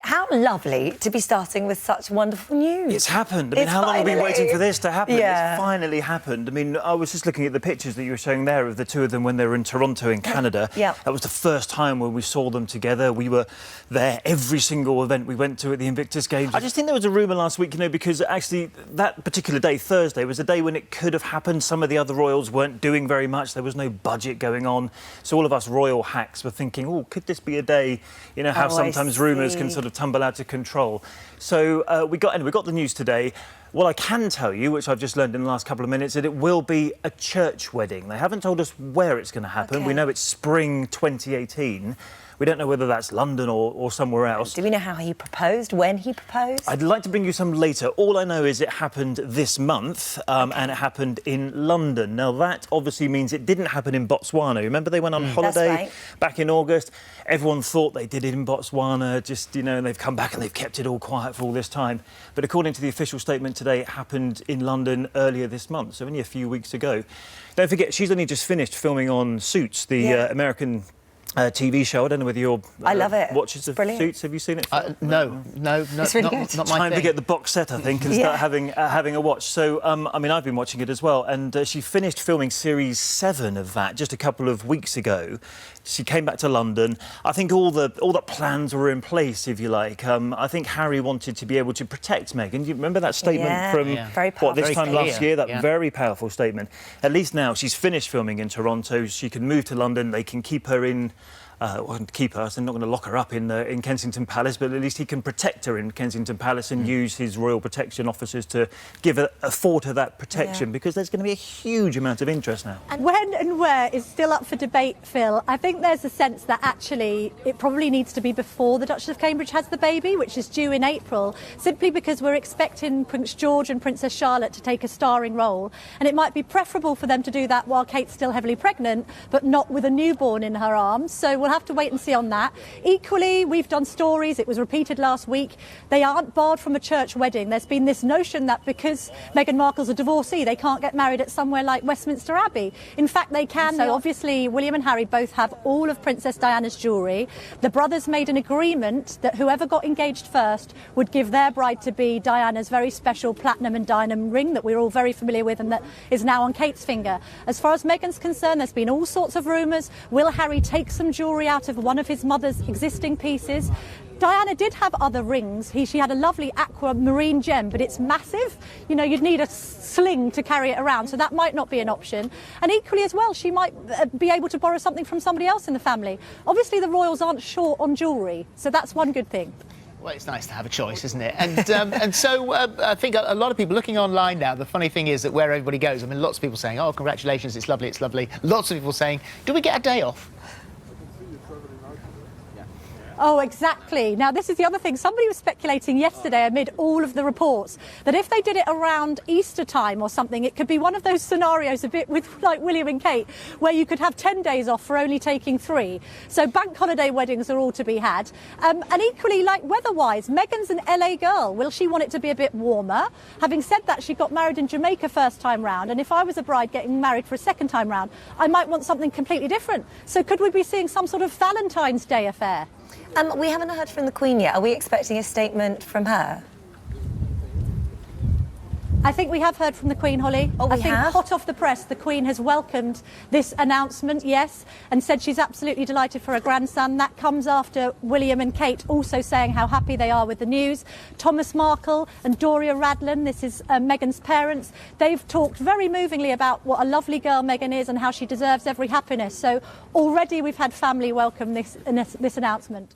How lovely to be starting with such wonderful news. It's happened. I mean, how long have we been waiting for this to happen? Yeah. It's finally happened. I mean, I was just looking at the pictures that you were showing there of the two of them when they were in Toronto in Canada. Yeah. That was the first time when we saw them together. We were there every single event we went to at the Invictus Games. I just think there was a rumour last week, because actually that particular day, Thursday, was a day when it could have happened. Some of the other royals weren't doing very much. There was no budget going on. So all of us royal hacks were thinking, oh, could this be a day, how sometimes rumours can sort of tumble out of control. So we got the news today. What I can tell you, which I've just learned in the last couple of minutes, that it will be a church wedding. They haven't told us where it's going to happen. Okay. We know it's spring 2018. We don't know whether that's London or somewhere else. Do we know how he proposed, when he proposed? I'd like to bring you some later. All I know is it happened this month, and it happened in London. Now, that obviously means it didn't happen in Botswana. Remember they went on holiday back in August? Everyone thought they did it in Botswana, and they've come back and they've kept it all quiet for all this time. But according to the official statement today, it happened in London earlier this month, so only a few weeks ago. Don't forget, she's only just finished filming on Suits, the American TV show. I don't know whether you're I love it. Watches of Suits. Have you seen it? No, it's really good. Not my Time thing. to get the box set, I think, and start having a watch. So, I mean, I've been watching it as well, and she finished filming series 7 of that just a couple of weeks ago. She came back to London. I think all the plans were in place, if you like. I think Harry wanted to be able to protect Meghan. Do you remember that statement from very powerful. this time last year? That very powerful statement. At least now she's finished filming in Toronto. She can move to London. They can keep her in. Well, keep her, so they're not going to lock her up in Kensington Palace, but at least he can protect her in Kensington Palace and use his royal protection officers to afford her that protection, because there's going to be a huge amount of interest now. And when and where is still up for debate, Phil. I think there's a sense that actually it probably needs to be before the Duchess of Cambridge has the baby, which is due in April, simply because we're expecting Prince George and Princess Charlotte to take a starring role, and it might be preferable for them to do that while Kate's still heavily pregnant, but not with a newborn in her arms. So we'll have to wait and see on that. Equally, we've done stories, it was repeated last week, they aren't barred from a church wedding. There's been this notion that because Meghan Markle's a divorcee, they can't get married at somewhere like Westminster Abbey. In fact, they can. So obviously, William and Harry both have all of Princess Diana's jewellery. The brothers made an agreement that whoever got engaged first would give their bride to be Diana's very special platinum and diamond ring that we're all very familiar with and that is now on Kate's finger. As far as Meghan's concerned, there's been all sorts of rumours. Will Harry take some jewellery out of one of his mother's existing pieces? Diana did have other rings. She had a lovely aquamarine gem, but it's massive. You'd need a sling to carry it around, so that might not be an option. And equally as well, she might be able to borrow something from somebody else in the family. Obviously, the royals aren't short on jewellery, so that's one good thing. Well, it's nice to have a choice, isn't it? And so I think a lot of people looking online now, the funny thing is that where everybody goes, I mean, lots of people saying, oh, congratulations, it's lovely, it's lovely. Lots of people saying, do we get a day off? Oh, exactly. Now, this is the other thing. Somebody was speculating yesterday amid all of the reports that if they did it around Easter time or something, it could be one of those scenarios a bit with like William and Kate, where you could have 10 days off for only taking 3. So bank holiday weddings are all to be had. And equally, like weather-wise, Meghan's an LA girl. Will she want it to be a bit warmer? Having said that, she got married in Jamaica first time round. And if I was a bride getting married for a second time round, I might want something completely different. So could we be seeing some sort of Valentine's Day affair? We haven't heard from the Queen yet. Are we expecting a statement from her? I think we have heard from the Queen, Holly. Oh, I think hot off the press, the Queen has welcomed this announcement, yes, and said she's absolutely delighted for her grandson. That comes after William and Kate also saying how happy they are with the news. Thomas Markle and Doria Radlin, this is Meghan's parents, they've talked very movingly about what a lovely girl Meghan is and how she deserves every happiness. So already we've had family welcome this announcement.